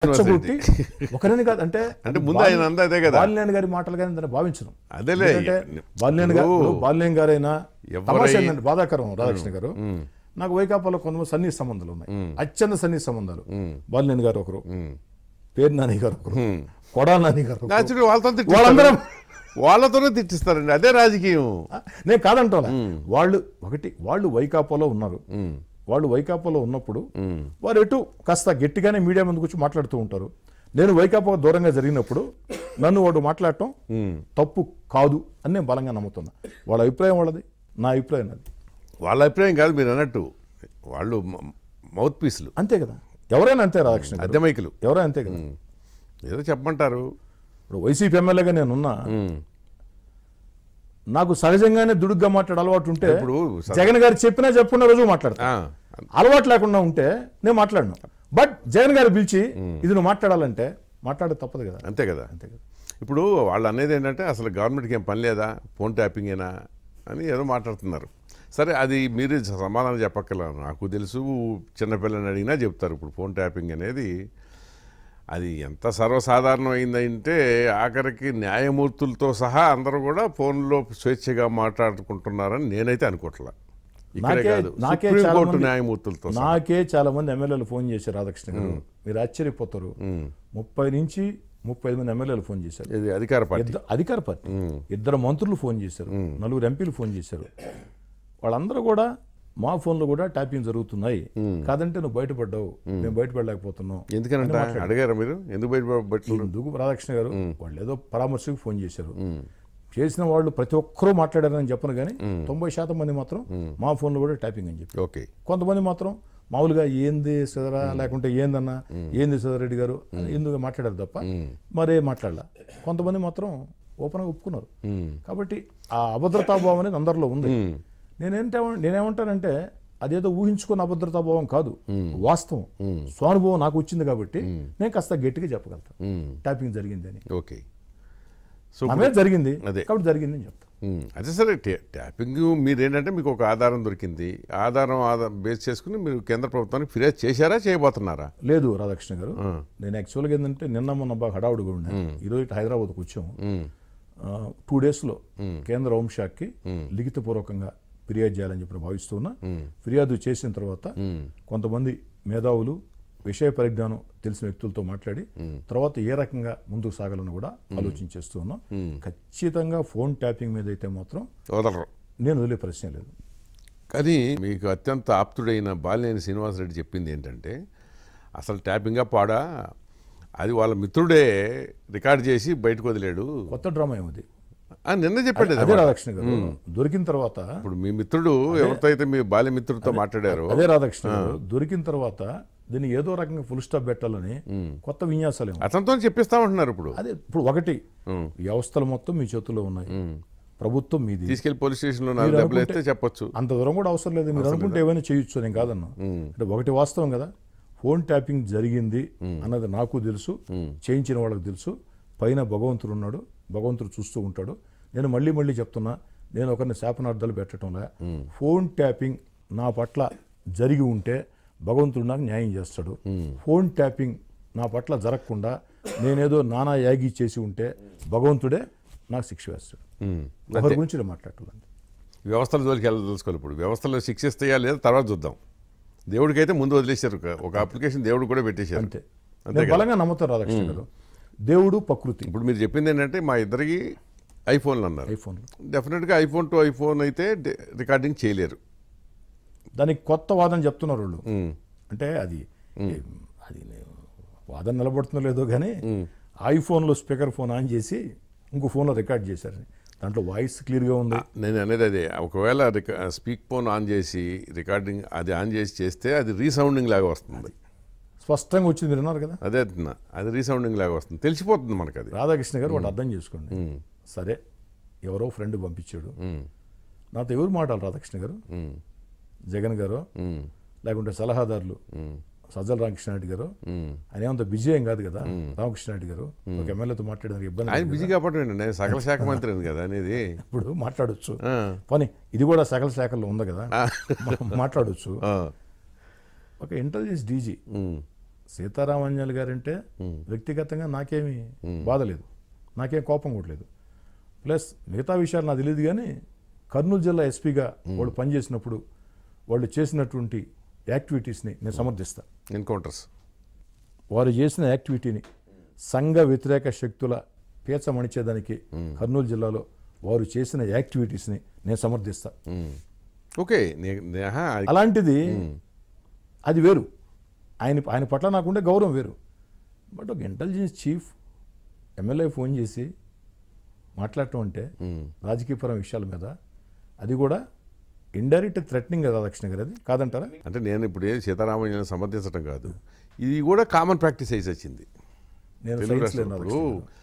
రెచ్చగొట్టి ఒకరిని కాదు అంటే అంటే ముందు ఆయన అందా అదే కదా బాలినేని గారి మాటలు కానీ దాన్ని భావించను. అదేలే అంటే బాలినేని గారైనా బాధాకరం రాధాకృష్ణ గారు. నాకు వైకాపాలో కొంతమంది సన్నిహిత సంబంధాలు ఉన్నాయి, అత్యంత సన్నిహిత సంబంధాలు. బాలినేని గారు ఒకరు, పేరు నాని గారు ఒకరు, కొడా నాని గారు, వాళ్ళందరం వాళ్ళతోనే తిట్టిస్తారండి. అదే రాజకీయం. నేను కాదంటా. వాళ్ళు వైకాపాలో ఉన్నారు. వాళ్ళు వైకాపాలో ఉన్నప్పుడు వారు ఎటు కాస్త గట్టిగానే మీడియా ముందుకు వచ్చి మాట్లాడుతూ ఉంటారు. నేను వైకాపా దూరంగా జరిగినప్పుడు నన్ను వాడు మాట్లాడటం తప్పు కాదు అని నేను బలంగా నమ్ముతున్నా. వాళ్ళ అభిప్రాయం వాళ్ళది, నా అభిప్రాయం అది. వాళ్ళ అభిప్రాయం కాదు మీరు అన్నట్టు, వాళ్ళు మౌత్ పీసులు అంతే కదా. ఎవరైనా అంతే రాధాకృష్ణ, అద్దెమైకులు ఎవరైనా అంతే కదా. ఏదో చెప్పమంటారు. ఇప్పుడు వైసీపీ ఎమ్మెల్యేగా నేనున్నా, నాకు సహజంగానే దుడుగ్గా మాట్లాడే అలవాటు ఉంటే ఇప్పుడు జగన్ గారు చెప్పినా చెప్పుకున్న రోజు మాట్లాడతా. అలవాటు లేకుండా ఉంటే నేను మాట్లాడను. బట్ జగన్ గారు పిలిచి ఇది నువ్వు మాట్లాడాలంటే మాట్లాడే తప్పదు కదా. అంతే కదా. అంతే కదా. ఇప్పుడు వాళ్ళు అనేది ఏంటంటే అసలు గవర్నమెంట్కి ఏం పని లేదా, ఫోన్ ట్యాపింగేనా అని ఏదో మాట్లాడుతున్నారు. సరే, అది మీరు సమాధానం చెప్పక్కర్లేదు. నాకు తెలుసు, చిన్నపిల్లని అడిగినా చెప్తారు. ఇప్పుడు ఫోన్ ట్యాపింగ్ అనేది అది ఎంత సర్వసాధారణం అయిందంటే ఆఖరికి న్యాయమూర్తులతో సహా అందరూ కూడా ఫోన్లో స్వేచ్ఛగా మాట్లాడుకుంటున్నారని నేనైతే అనుకోవట్లా. నాకే చాలా మంది ఎమ్మెల్యేలు ఫోన్ చేశారు రాధాకృష్ణ గారు. మీరు ఆశ్చర్యపోతారు, 30 నుంచి 35 మంది ఎమ్మెల్యేలు ఫోన్ చేశారు. అధికార పార్టీ 2 మంత్రులు ఫోన్ చేశారు, 4 ఎంపీలు ఫోన్ చేశారు. వాళ్ళందరూ కూడా మా ఫోన్లో కూడా ట్యాపింగ్ జరుగుతున్నాయి, కాదంటే నువ్వు బయటపడ్డావు, మేము బయటపడలేకపోతున్నాం. ఎందుకంటే అడిగారా మీరు ఎందుకు ఎందుకు రాధాకృష్ణ గారు? వాళ్ళు ఏదో పరామర్శకు ఫోన్ చేశారు. చేసిన వాళ్ళు ప్రతి ఒక్కరూ మాట్లాడారని చెప్పను కానీ 90% మంది మాత్రం మా ఫోన్లో కూడా ట్యాపింగ్ అని చెప్పి. ఓకే. కొంతమంది మాత్రం మామూలుగా ఏంది సదరా లేకుంటే ఏందన్నా ఏంది సదరెడ్డి గారు ఎందుకు మాట్లాడారు తప్ప మరే మాట్లాడాల. కొంతమంది మాత్రం ఓపెన్గా ఒప్పుకున్నారు. కాబట్టి ఆ అభద్రతాభావం అనేది అందరిలో ఉంది. నేనేమంటానంటే అదేదో ఊహించుకున్న అభద్రతాభావం కాదు, వాస్తవం, స్వానుభవం నాకు వచ్చింది కాబట్టి నేను కాస్త గట్టిగా చెప్పగలుగుతాను ట్యాపింగ్ జరిగింది అని. ఓకే. సో జరిగింది కాబట్టి జరిగింది అని చెప్తాను. అదే సరే, ట్యాపింగ్ మీరేంటంటే మీకు ఒక ఆధారం దొరికింది, ఆధారం బేస్ చేసుకుని మీరు కేంద్ర ప్రభుత్వానికి ఫిర్యాదు చేశారా, చేయబోతున్నారా? లేదు రాధాకృష్ణ గారు, నేను యాక్చువల్గా ఏంటంటే నిన్న మొన్న బాగా హడావుడిగా ఉన్నాను. ఈరోజు హైదరాబాద్కు వచ్చాము. 2 డేస్లో కేంద్ర హోంశాఖకి లిఖితపూర్వకంగా ఫిర్యాదు చేయాలని చెప్పి భావిస్తున్నా. ఫిర్యాదు చేసిన తర్వాత కొంతమంది మేధావులు, విషయ పరిజ్ఞానం తెలిసిన వ్యక్తులతో మాట్లాడి తర్వాత ఏ రకంగా ముందుకు సాగాలని కూడా ఆలోచించేస్తూ ఉన్నాం. ఖచ్చితంగా ఫోన్ ట్యాపింగ్ మీద అయితే మాత్రం నేను వదిలే ప్రశ్న లేదు. కానీ మీకు అత్యంత ఆప్తుడైన బాలినేని శ్రీనివాసరెడ్డి చెప్పింది ఏంటంటే అసలు ట్యాపింగా పాడా, అది వాళ్ళ మిత్రుడే రికార్డ్ చేసి బయటకు వదిలేడు, కొత్త డ్రామా ఏమది నిన్న చెప్పండి. అదే రాధాకృష్ణ గారు దొరికిన తర్వాత, ఇప్పుడు మీ మిత్రుడు ఎవరితో అయితే మీ బాల్య మిత్రుడితో మాట్లాడారు, అదే రాధాకృష్ణ గారు దొరికిన తర్వాత దీన్ని ఏదో రకంగా ఫుల్ స్టాప్ పెట్టాలని కొత్త విన్యాసాలు అతనితో చెప్పిస్తామంటున్నారు. ఇప్పుడు అదే ఇప్పుడు ఒకటి వ్యవస్థలు మొత్తం మీ చేతుల్లో ఉన్నాయి, ప్రభుత్వం మీది, తీసుకెళ్లి పోలీస్ స్టేషన్లో చెప్పొచ్చు. అంత దూరం కూడా అవసరం లేదు, మీరు అనుకుంటే ఏమైనా చేయొచ్చు, నేను కాదన్నా. అంటే ఒకటి వాస్తవం కదా, ఫోన్ ట్యాపింగ్ జరిగింది అన్నది నాకు తెలుసు, చేయించిన వాళ్ళకి తెలుసు. పైన భగవంతుడు ఉన్నాడు, భగవంతుడు చూస్తూ ఉంటాడు. నేను మళ్ళీ చెప్తున్నా, నేను ఒకరిని శాపనార్థాలు పెట్టడంలా. ఫోన్ ట్యాపింగ్ నా పట్ల జరిగి ఉంటే భగవంతుడు నాకు న్యాయం చేస్తాడు. ఫోన్ ట్యాపింగ్ నా పట్ల జరగకుండా నేనేదో నానా యాగి చేసి ఉంటే భగవంతుడే నాకు శిక్ష వేస్తాడు. ఒకరి గురించి నేను మాట్లాడాలి. వ్యవస్థల జోలికి తెలుసుకోవాలి. ఇప్పుడు వ్యవస్థలో శిక్షిస్తాయా లేదా తర్వాత చూద్దాం. దేవుడికైతే ముందు వదిలేశారు, ఒక అప్లికేషన్ దేవుడు కూడా పెట్టేశారు. అంతే బలంగా నమ్ముతారు రాధాకృష్ణ గారు, దేవుడు ప్రకృతి. ఇప్పుడు మీరు చెప్పింది ఏంటంటే మా ఇద్దరికి ఐఫోన్లు అన్నారు. డెఫినెట్గా ఐఫోన్ టు ఐఫోన్ అయితే రికార్డింగ్ చేయలేరు. దానికి కొత్త వాదన చెప్తున్నారు వాళ్ళు. అంటే అది వాదన నిలబడుతుందో లేదో కానీ ఐఫోన్లో స్పీకర్ ఫోన్ ఆన్ చేసి ఇంకో ఫోన్లో రికార్డ్ చేశారు, దాంట్లో వాయిస్ క్లియర్గా ఉంది. నేను అనేది అదే, ఒకవేళ స్పీక్ ఫోన్ ఆన్ చేసి రికార్డింగ్ అది ఆన్ చేసి చేస్తే అది రీసౌండింగ్ లాగా వస్తుంది, స్పష్టంగా వచ్చింది. మీరు అన్నారు కదా, అదే అది రీసౌండింగ్ లాగా వస్తుంది, తెలిసిపోతుంది మనకు. అది రాధాకృష్ణ గారు వాడు అర్థం చేసుకోండి. సరే, ఎవరో ఫ్రెండ్ పంపించాడు, నాతో ఎవరు మాట్లాడాలి రాధాకృష్ణ గారు? జగన్ గారు లేకుంటే సలహాదారులు సజ్జల రామకృష్ణారెడ్డి గారు, ఆయన ఏమంత బిజీ ఏం కాదు కదా. రామకృష్ణారెడ్డి గారు ఒక ఎమ్మెల్యేతో మాట్లాడడానికి ఇబ్బంది, ఆయన బిజీ కాబట్టి నేను సకల శాఖ మంత్రి కదా అనేది. ఇప్పుడు మాట్లాడొచ్చు, పని ఇది కూడా సకల శాఖల్లో ఉంది కదా, మాట్లాడొచ్చు. ఒక ఇంటెలిజెన్స్ డీజీ సీతారామాంజలి గారంటే వ్యక్తిగతంగా నాకేమీ బాధ లేదు, నాకేం కోపం కూడా లేదు. ప్లస్ మిగతా విషయాలు నాకు తెలియదు, కానీ కర్నూలు జిల్లా ఎస్పీగా వాళ్ళు పనిచేసినప్పుడు వాళ్ళు చేసినటువంటి యాక్టివిటీస్ని నేను సమర్థిస్తాను. ఎన్కౌంటర్స్ వారు చేసిన యాక్టివిటీని సంఘ వ్యతిరేక శక్తుల పేచ మణిచేదానికి కర్నూలు జిల్లాలో వారు చేసిన యాక్టివిటీస్ని నేను సమర్థిస్తాను. ఓకే. అలాంటిది అది వేరు, ఆయన పట్ల నాకుండే గౌరవం వేరు. బట్ ఒక ఇంటెలిజెన్స్ చీఫ్ ఎమ్మెల్యే ఫోన్ చేసి మాట్లాడటం అంటే రాజకీయపరం విషయాల మీద, అది కూడా ఇండైరెక్ట్ థ్రెటనింగ్ కదా దక్షిణ గారు, అది కాదంటారా? అంటే నేను ఇప్పుడు సీతారామయ్యను సమర్థించడం కాదు, ఇది కూడా కామన్ ప్రాక్టీస్ అయి వచ్చింది నేను తెలుగు సైన్స్ లేను రాష్ట్రంలో. దక్షిణ గారు.